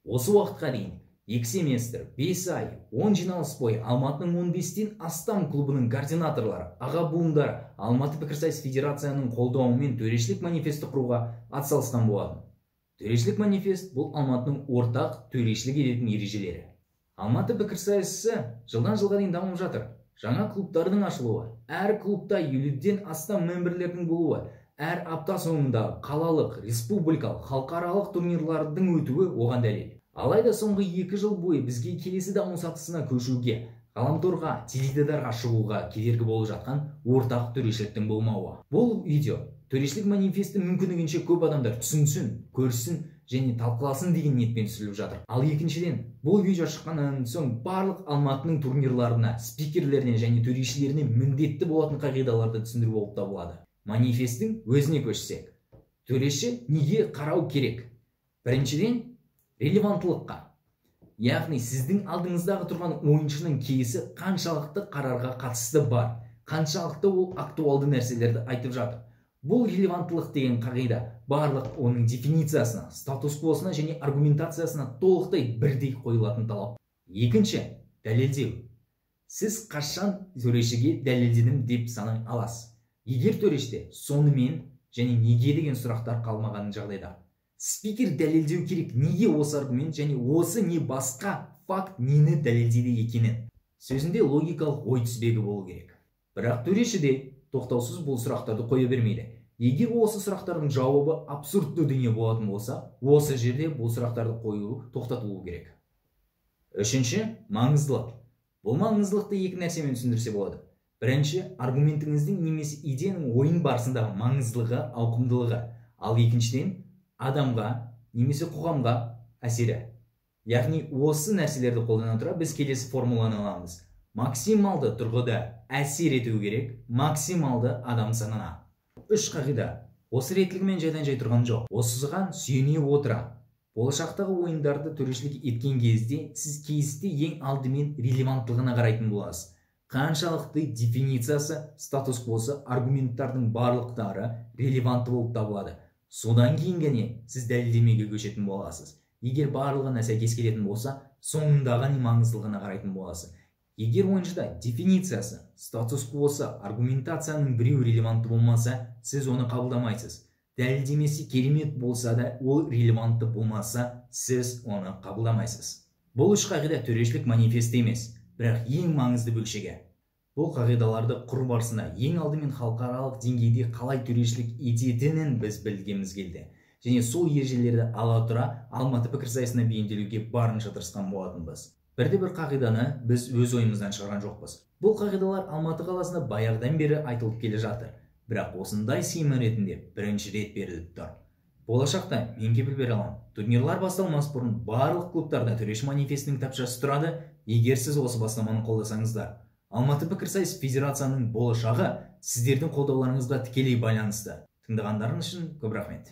Осы уақытқа дейін 2 семестр, 5 ай, 10 жиналыс бойы Алматының 15-тен астам клубының координаторлары, аға буындары Алматы пікірсайыс федерацияның қолдауымен төрешілік манифесті құруға атсалысқан болатын. Төрешілік манифест бұл Алматының ортақ төрешілік ететін ережелері. Алматы пікірсайысы жылдан жылға дейін дамып жатыр. Жаңа клубтардың ашылуы, әр клубта 50-ден астам мемберлердің болуы, әр апта соңында қалалық, республикалық, халықаралық турнирлардың өтуі оған дәлел. Алайда соңғы 2 жыл бойы бізге келесі даму сатысына көшуге, ғаламторға, теледидарға шығуға кедергі болып жатқан ортақ төрешіліктің болмауы. Бұл видео төрешілік манифесті мүмкіндігінше көп адамдар түсінсін, көрсін және талқыласын деген ниетпен түсіріліп жатыр. Ал екіншіден, бұл видео шыққаннан соң барлық Алматының турнирларына, спикерлеріне және төрешілеріне міндетті болатын қағидаларды түсіндіру болып табылады. Манифесттің өзіне көшсек, төреші неге қарау керек? Біріншіден, релеванттылыққа. Яғни сіздің алдыңыздағы тұрған ойыншының кейсі қаншалықты қарарға қатысты бар, қаншалықты ол актуалды нәрселерді айтып жатыр. Бұл релеванттылық деген қағида барлық оның дефинициясына, статус-квосына және аргументациясына толықтай бірдей қойылатын талап. Екінші, дәлелдеу. Сіз қашан төрешіге дәлелдедім деп санай аласыз. Егер төреште сонымен және неге деген сұрақтар қалмаған жағдайда, спикер дәлелдеу керек неге осы аргумент және осы не басқа факт нені дәлелдейді екенін. Сөзінде логикалық ой тізбегі болу керек. Бірақ төрешіде тоқтаусыз бұл сұрақтарды қоя бермейді. Егер осы сұрақтардың жауабы абсурдты дүние болатын болса, осы жерде бұл сұрақтарды қою тоқтатылуы керек. Үшінші, маңыздылық. Бұл маңыздылықты екі нәрсемен түсіндірсе болады. Бірінші, аргументіңіздің немесе идеяның ойын барысындағы маңыздылығы, ауқымдылығы. Ал екіншіден, адамға немесе қоғамға әсері. Яғни осы нәрселерді қолдана тұра біз келесі формуланы аламыз. Максималды тұрғыда әсер ету керек, максималды адам санына. Үш қағида. Осы ретлігімен жайдан жай тұрған жоқ. Осыған сүйене отыра. Болашақтағы ойындарды төрешілік еткен кезде сіз кейсте ең алдымен релеванттылығына қарайтын боласыз. Қаншалықты дефинициясы, статус-квосы, аргументтардың барлықтары релевантты болып табылады. Содан кейін ғана сіз дәлелдемеге көшетін боласыз. Егер барлығына сәйкес келетін болса, соңындағы не маңыздылығына қарайтын боласыз. Егер ойыншыда дефинициясы, статус-квосы, аргументацияның біреу релевантты болмаса, сіз оны қабылдамайсыз. Дәлелдемесі керемет болса да, ол релевантты болмаса, сіз оны қабылдамайсыз. Бұл үш қағида төрешілік манифесті емес, бірақ ең маңызды бөлшегі. Бұл қағидаларды құру барысында ең алдымен халықаралық деңгейде қалай төрешілік ететінін біз білгіміз келді. Және сол ережелерді ала тұра Алматы пікірсайысына бейімделуге барынша тырысқан болатынбыз. Бірде-бір қағиданы біз өз ойымыздан шығарған жоқпыз. Бұл қағидалар Алматы қаласында баяғыдан бері айтылып келе жатыр. Бірақ осындай сыйымы ретінде бірінші рет беріліп тұр. Болашақта мен кепіл бере аламын. Турнирлар басталмас бұрын барлық клубтарда төреші манифестінің тапсырмасы тұрады. Егер сіз осы бастаманы қолдасаңыздар, Алматы пікірсайыс федерацияның болашағы сіздердің қолдауларыңызға тікелей байланысты. Тыңдағандарыңыз үшін көп рахмет.